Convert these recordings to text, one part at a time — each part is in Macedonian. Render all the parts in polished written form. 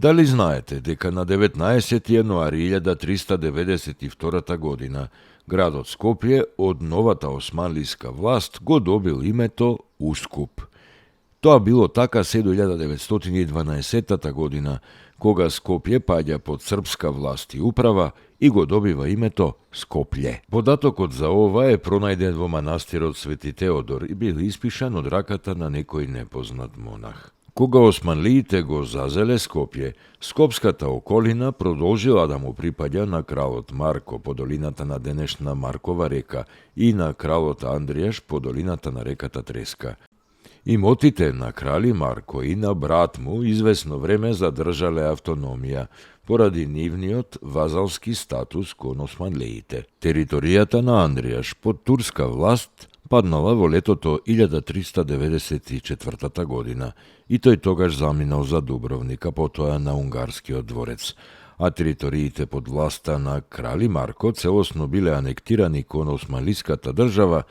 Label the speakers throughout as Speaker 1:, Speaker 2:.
Speaker 1: Дали знаете дека на 19. јануари 1392 година градот Скопје од новата османлиска власт го добил името Ускуп? Тоа било така се до 1912 година, кога Скопје паѓа под српска власт и управа и го добива името Скоплје. Податокот за ова е пронајден во манастирот Свети Теодор и бил испишан од раката на некој непознат монах. Кога османлиите го зазеле Скопје, скопската околина продолжила да му припаѓа на кралот Марко по долината на денешна Маркова река и на кралот Андријаш по долината на реката Треска. Имотите на крали Марко и на брат му извесно време задржале автономија поради нивниот вазалски статус кон османлиите. Територијата на Андријаш под турска власт паднала во летото 1394 година и тој тогаш заминал за Дубровник, а потоа на унгарскиот дворец, а териториите под власта на крали Марко целосно биле анектирани кон османлиската држава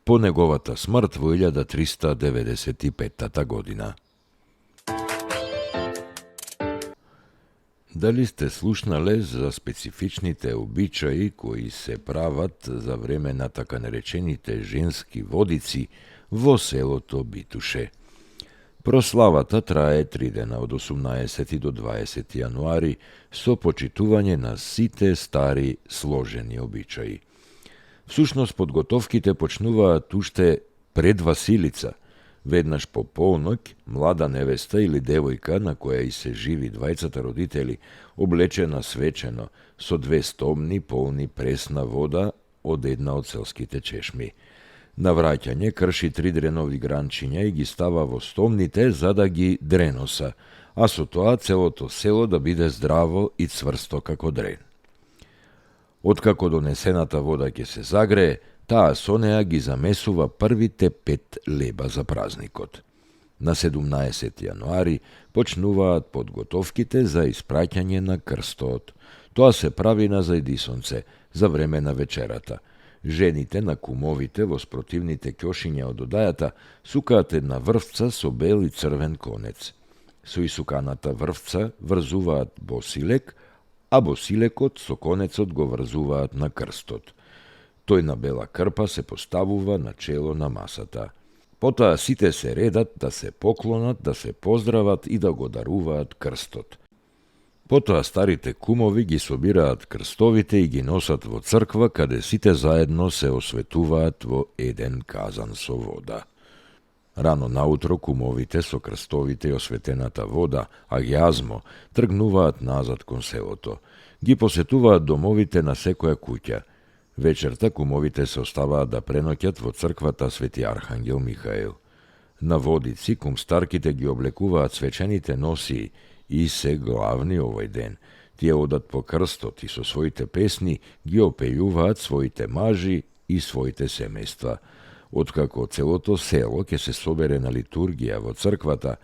Speaker 1: по неговата смрт во 1395 година. Дали сте слушнале за специфичните обичаи кои се прават за време на така наречените женски водици во селото Битуше? Прославата трае 3 дена од 18 до 20 јануари со почитување на сите стари сложени обичаи. Всушност подготовките почнуваат уште пред Василица. Веднаш по полноќ, млада невеста или девојка на која и се живи двајцата родители, облечена свечено, со 2 стомни полни пресна вода од една од селските чешми. На враќање крши 3 дренови гранчиња и ги става во стомните за да ги дреноса, а со тоа целото село да биде здраво и цврсто како дрен. Откако донесената вода ќе се загрее, таа со неа ги замесува првите 5 леба за празникот. На 17 јануари почнуваат подготовките за испраќање на крстот. Тоа се прави на зајдисонце, за време на вечерата. Жените на кумовите во спротивните ќошиња од одајата сукаат една врвца со бел и црвен конец. Со исуканата врвца врзуваат босилек, а босилекот со конецот го врзуваат на крстот. Тој на бела крпа се поставува на чело на масата. Потоа сите се редат да се поклонат, да се поздрават и да го даруваат крстот. Потоа старите кумови ги собираат крстовите и ги носат во црква, каде сите заедно се осветуваат во еден казан со вода. Рано наутро кумовите со крстовите и осветената вода, а јазмо, тргнуваат назад кон селото. Ги посетуваат домовите на секоја куќа. Вечерта кумовите се оставаат да преноќат во црквата Свети Архангел Михаил. На водици кумстарките ги облекуваат свечените носии и се главни овој ден. Тие одат по крстот и со своите песни ги опејуваат своите мажи и своите семејства. Откако целото село ќе се собере на литургија во црквата,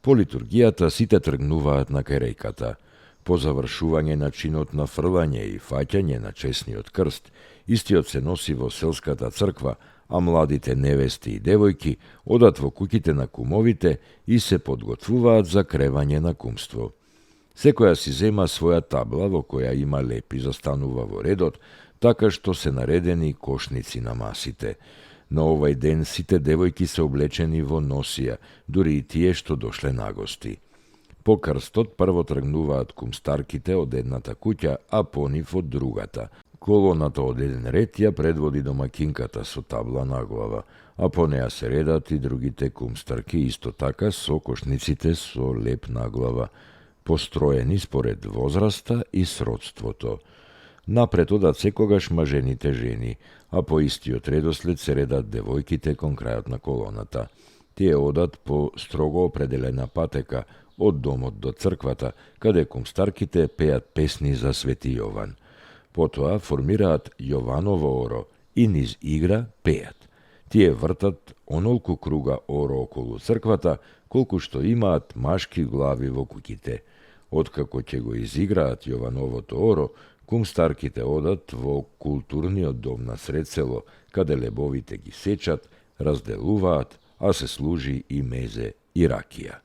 Speaker 1: по литургијата сите тргнуваат на кај реката. По завршување на чинот на фрлање и фаќање на чесниот крст, истиот се носи во селската црква, а младите невести и девојки одат во куќите на кумовите и се подготвуваат за кревање на кумство. Секоја си зема своја табла во која има леп и застанува во редот, така што се наредени кошници на масите. На овај ден сите девојки се облечени во носија, дури и тие што дошле на гости. По крстот прво тргнуваат кумстарките од едната куќа, а по нив од другата. Колоната од еден ред ја предводи домакинката со табла на глава, а по неа се редат и другите кумстарки, исто така со кошниците со леп на глава, построени според возраста и сродството. Напред одат секогаш мажените жени, а по истиот редослед се редат девојките кон крајот на колоната. Тие одат по строго определена патека од домот до црквата, каде кумстарките пеат песни за Свети Јован. Потоа формираат Јованово оро и низ игра пеат. Тие вртат онолку круга оро околу црквата, колку што имаат машки глави во куќите. Откако ќе го изиграат Јовановото оро, кумстарките одат во културниот дом на сред село, каде лебовите ги сечат, разделуваат, а се служи и мезе и ракија.